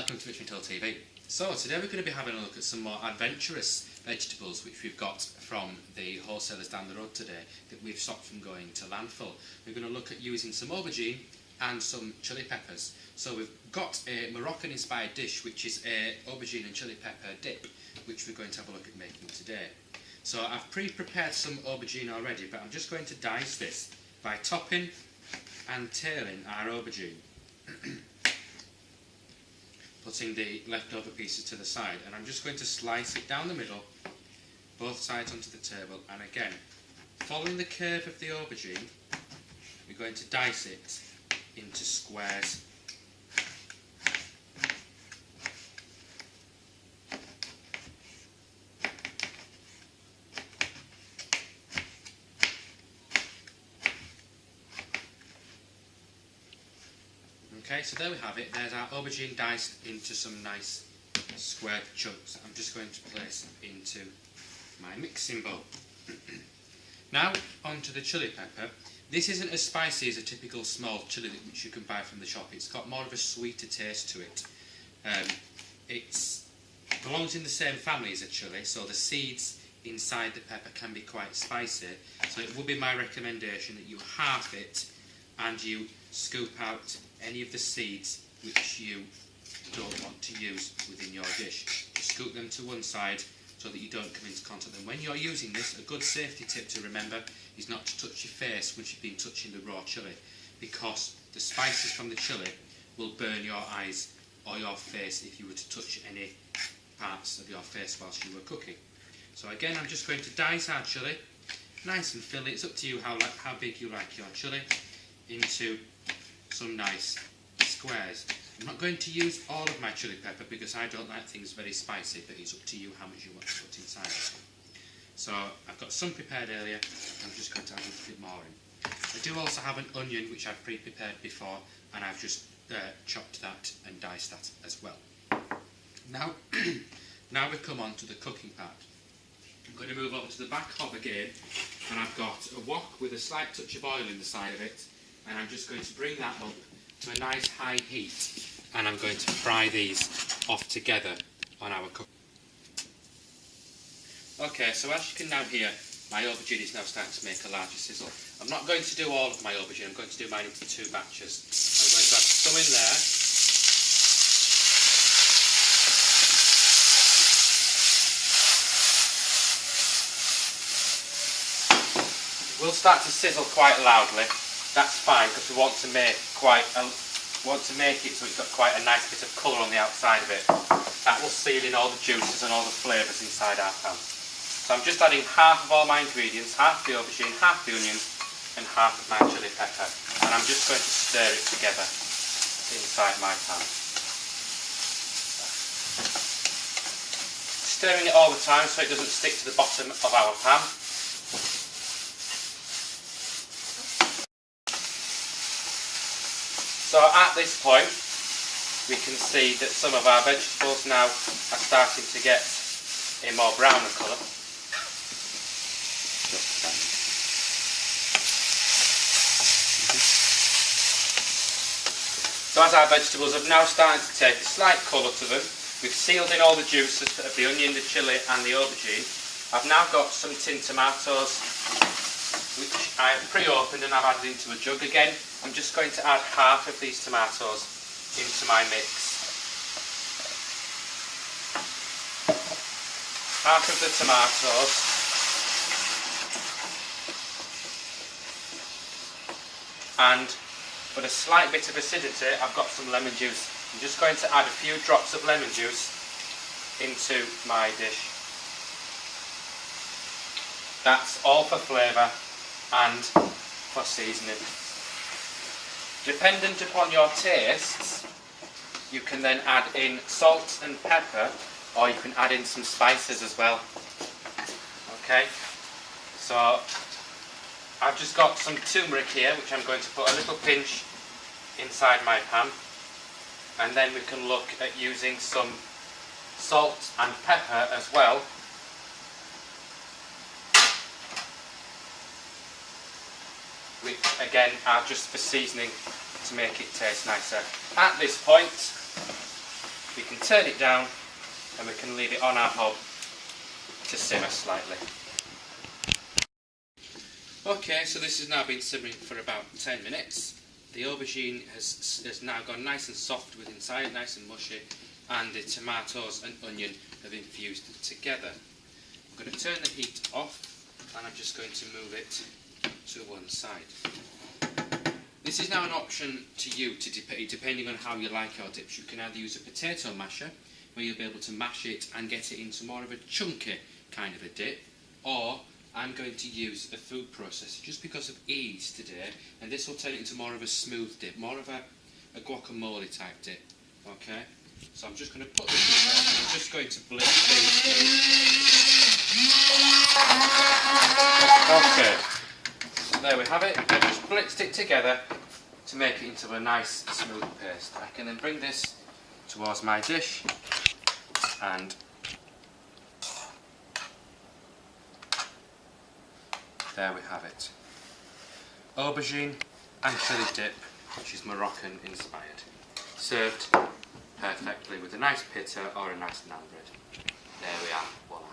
welcome to Richmond Hill TV. So today we're going to be having a look at some more adventurous vegetables which we've got from the wholesalers down the road today that we've stopped from going to landfill. We're going to look at using some aubergine and some chili peppers. So we've got a Moroccan inspired dish which is a aubergine and chili pepper dip which we're going to have a look at making today. So I've pre-prepared some aubergine already, but I'm just going to dice this by topping and tailing our aubergine. Putting the leftover pieces to the side, and I'm just going to slice it down the middle, both sides onto the table, and again, following the curve of the aubergine, we're going to dice it into squares. Okay, so there we have it. There's our aubergine diced into some nice square chunks. I'm just going to place into my mixing bowl. Now onto the chili pepper. This isn't as spicy as a typical small chili which you can buy from the shop. It's got more of a sweeter taste to it. It belongs in the same family as a chili, so the seeds inside the pepper can be quite spicy. So it would be my recommendation that you halve it and you scoop out any of the seeds which you don't want to use within your dish. Just scoop them to one side so that you don't come into contact with them. When you're using this, a good safety tip to remember is not to touch your face once you've been touching the raw chili, because the spices from the chili will burn your eyes or your face if you were to touch any parts of your face whilst you were cooking. So again, I'm just going to dice our chili, nice and filly. It's up to you how big you like your chili, into some nice squares. I'm not going to use all of my chili pepper because I don't like things very spicy, but it's up to you how much you want to put inside it. So I've got some prepared earlier, I'm just going to add a little bit more in. I do also have an onion which I've pre-prepared before, and I've just chopped that and diced that as well. Now, now we come on to the cooking part. I'm going to move over to the back hob again, and I've got a wok with a slight touch of oil in the side of it, and I'm just going to bring that up to a nice high heat, and I'm going to fry these off together on our cook. Okay, so as you can now hear, my aubergine is now starting to make a larger sizzle. I'm not going to do all of my aubergine, I'm going to do mine into two batches. I'm going to add some in there. It will start to sizzle quite loudly. That's fine because we want to make it so it's got quite a nice bit of colour on the outside of it. That will seal in all the juices and all the flavours inside our pan. So I'm just adding half of all my ingredients, half the aubergine, half the onions, and half of my chili pepper, and I'm just going to stir it together inside my pan. Stirring it all the time so it doesn't stick to the bottom of our pan. So at this point, we can see that some of our vegetables now are starting to get a more browner colour. So as our vegetables have now started to take a slight colour to them, we've sealed in all the juices of the onion, the chilli and the aubergine. I've now got some tin tomatoes which I have pre-opened and I've added into a jug again. I'm just going to add half of these tomatoes into my mix. Half of the tomatoes. And for a slight bit of acidity, I've got some lemon juice. I'm just going to add a few drops of lemon juice into my dish. That's all for flavour and for seasoning. Dependent upon your tastes, you can then add in salt and pepper, or you can add in some spices as well. Okay, so I've just got some turmeric here which I'm going to put a little pinch inside my pan, and then we can look at using some salt and pepper as well, which again are just for seasoning to make it taste nicer. At this point we turn it down and we can leave it on our hob to simmer slightly. Okay, so this has now been simmering for about 10 minutes. The aubergine has now gone nice and soft with inside, nice and mushy, and the tomatoes and onion have infused together. I'm going to turn the heat off and I'm just going to move it to one side. This is now an option to you, depending on how you like your dips. You can either use a potato masher, where you'll be able to mash it and get it into more of a chunky kind of a dip, or I'm going to use a food processor just because of ease today, and this will turn it into more of a smooth dip, more of a guacamole type dip. Okay, so I'm just going to put this in there and I'm just going to blitz these through. Okay, so there we have it. I've just blitzed it together to make it into a nice smooth paste. I can then bring this towards my dish and there we have it. Aubergine and chili dip, which is Moroccan inspired. Served perfectly with a nice pita or a nice naan bread. There we are, voila.